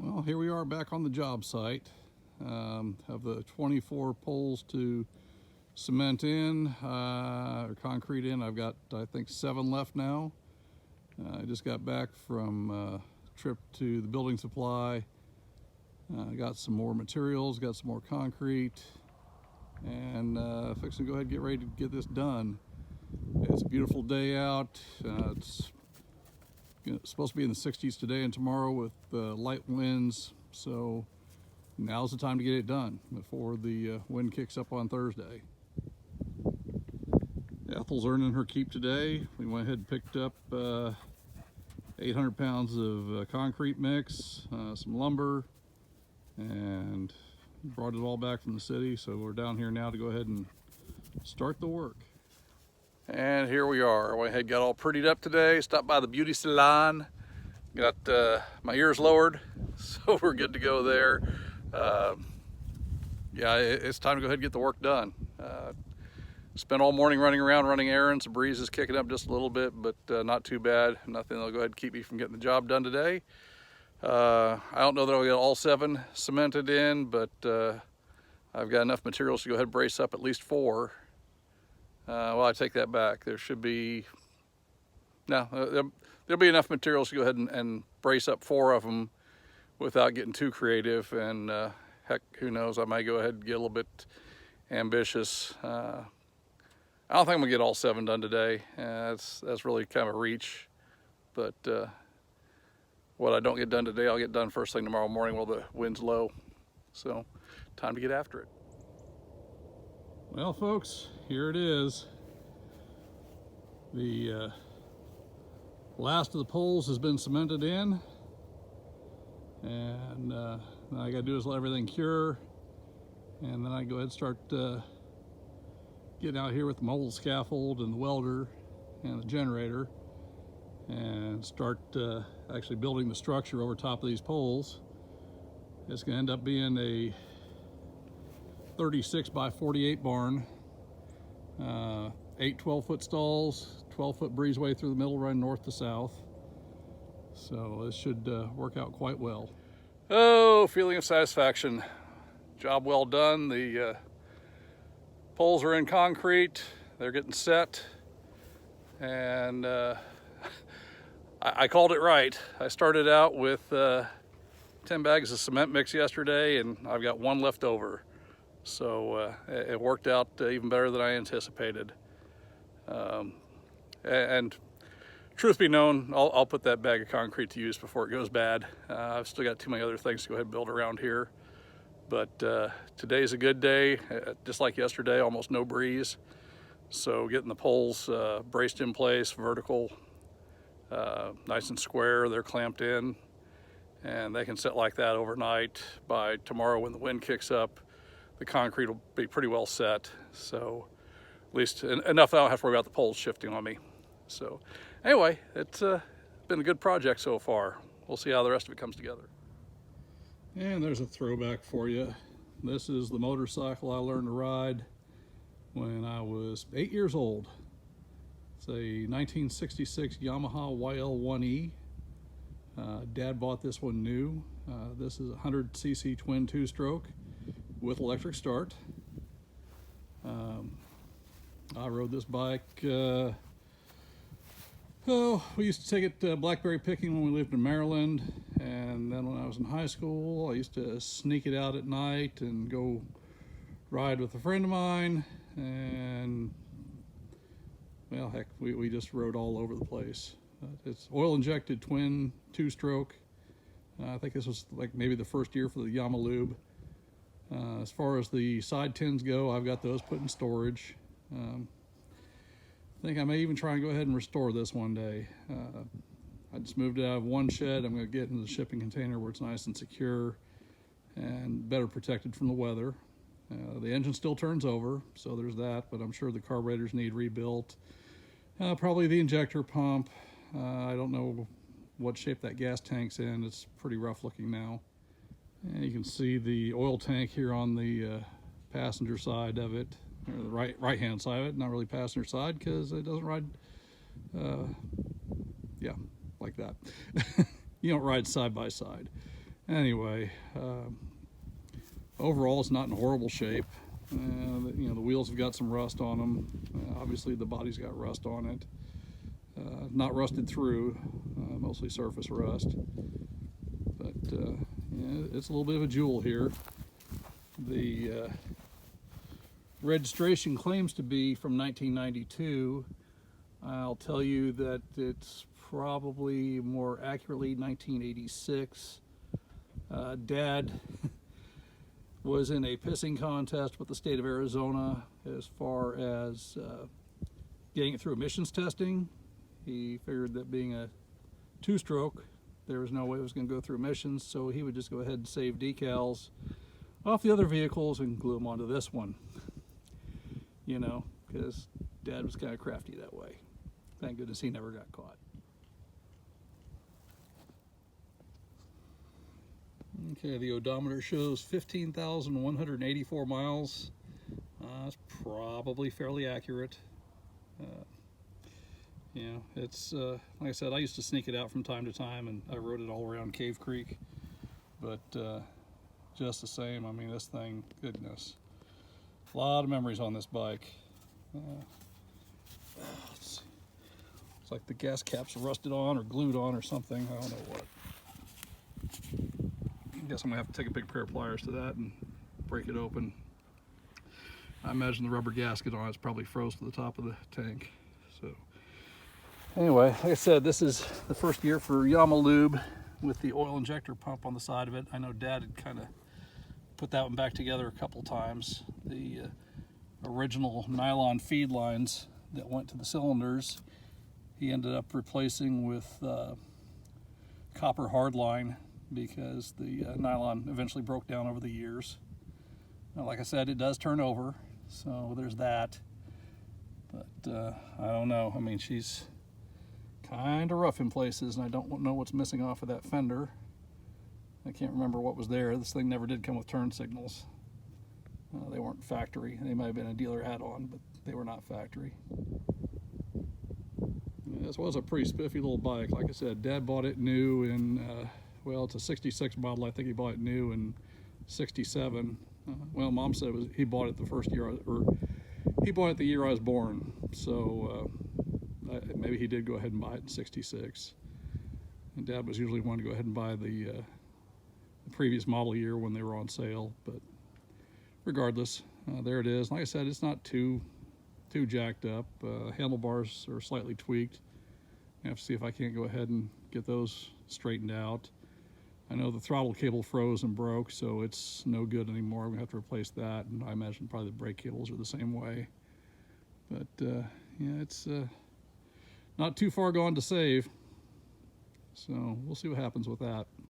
Well, here we are back on the job site. Have the 24 poles to cement in, or concrete in. I've got, I think, 7 left now. I just got back from a trip to the building supply. Got some more materials, got some more concrete, and fixing to go ahead and get ready to get this done. It's a beautiful day out. It's supposed to be in the 60s today and tomorrow with light winds, so now's the time to get it done before the wind kicks up on Thursday. Ethyl's earning her keep today. We went ahead and picked up 800 pounds of concrete mix, some lumber, and brought it all back from the city, so we're down here now to go ahead and start the work. And here we are. I went ahead, got all prettied up today, stopped by the beauty salon, got my ears lowered, so we're good to go there. Yeah, it's time to go ahead and get the work done. Spent all morning running around, running errands. The breeze is kicking up just a little bit, but not too bad. Nothing that'll go ahead and keep me from getting the job done today. I don't know that I'll get all 7 cemented in, but I've got enough materials to go ahead and brace up at least 4. Well, I take that back. There should be, no, there'll be enough materials to go ahead and brace up 4 of them without getting too creative. And heck, who knows, I might go ahead and get a little bit ambitious. I don't think I'm gonna get all 7 done today. That's really kind of a reach. But what I don't get done today, I'll get done first thing tomorrow morning while the wind's low. So, time to get after it. Well, folks, here it is. The last of the poles has been cemented in, and now I gotta do is let everything cure, and then I go ahead and start getting out here with the mobile scaffold and the welder and the generator, and start actually building the structure over top of these poles. It's gonna end up being a 36 by 48 barn, 8 12-foot stalls, 12-foot breezeway through the middle running north to south. So this should work out quite well. Oh, feeling of satisfaction. Job well done. The poles are in concrete. They're getting set. And I called it right. I started out with 10 bags of cement mix yesterday, and I've got 1 left over. So it worked out even better than I anticipated. And truth be known, I'll put that bag of concrete to use before it goes bad. I've still got too many other things to go ahead and build around here. But today's a good day, just like yesterday, almost no breeze. So getting the poles braced in place, vertical, nice and square, they're clamped in, and they can sit like that overnight. By tomorrow when the wind kicks up, the concrete will be pretty well set, so at least enough that I don't have to worry about the poles shifting on me. So anyway, it's been a good project so far. We'll see how the rest of it comes together. And there's a throwback for you. This is the motorcycle I learned to ride when I was 8 years old. It's a 1966 Yamaha YL1E. Dad bought this one new. This is a 100cc twin 2-stroke. With electric start. I rode this bike, we used to take it blackberry picking when we lived in Maryland, and then when I was in high school I used to sneak it out at night and go ride with a friend of mine, and well, heck, we just rode all over the place. It's oil injected twin 2-stroke. I think this was like maybe the first year for the Yamalube. As far as the side tins go, I've got those put in storage. I think I may even try and go ahead and restore this one day. I just moved it out of one shed. I'm going to get into the shipping container where it's nice and secure and better protected from the weather. The engine still turns over, so there's that, but I'm sure the carburetors need rebuilt. Probably the injector pump. I don't know what shape that gas tank's in. It's pretty rough looking now. And you can see the oil tank here on the passenger side of it, or the right hand side of it, not really passenger side because it doesn't ride, yeah, like that. You don't ride side by side. Anyway, overall it's not in horrible shape. You know, the wheels have got some rust on them. Obviously the body's got rust on it. Not rusted through, mostly surface rust. But yeah, it's a little bit of a jewel here. The registration claims to be from 1992. I'll tell you that it's probably more accurately 1986. Dad was in a pissing contest with the state of Arizona as far as getting it through emissions testing. He figured that being a two-stroke, there was no way it was going to go through emissions, so he would just go ahead and save decals off the other vehicles and glue them onto this one. You know, because Dad was kind of crafty that way. Thank goodness he never got caught. Okay, the odometer shows 15,184 miles. That's probably fairly accurate. You know, it's like I said, I used to sneak it out from time to time, and I rode it all around Cave Creek. But just the same, I mean, this thing, goodness, a lot of memories on this bike. Let's see. It's like the gas cap's rusted on or glued on or something. I don't know what. I guess I'm gonna have to take a big pair of pliers to that and break it open. I imagine the rubber gasket on it's probably froze to the top of the tank. So anyway, like I said, this is the first year for Yamalube with the oil injector pump on the side of it. I know Dad had kind of put that one back together a couple times. The original nylon feed lines that went to the cylinders, he ended up replacing with copper hardline because the nylon eventually broke down over the years. Now, like I said, it does turn over, so there's that. But I don't know. I mean, she's kind of rough in places, and I don't know what's missing off of that fender. I can't remember what was there. This thing never did come with turn signals. They weren't factory. They might have been a dealer add-on, but they were not factory. Yeah, this was a pretty spiffy little bike. Like I said, Dad bought it new in, well, it's a 66 model. I think he bought it new in 67. Well, Mom said he bought it the first year, or he bought it the year I was born. So maybe he did go ahead and buy it in 66. And Dad was usually one to go ahead and buy the previous model year when they were on sale. But regardless, there it is. Like I said, it's not too jacked up. Handlebars are slightly tweaked. I have to see if I can't go ahead and get those straightened out. I know the throttle cable froze and broke, so it's no good anymore. We have to replace that, and I imagine probably the brake cables are the same way. But yeah, it's not too far gone to save, so we'll see what happens with that.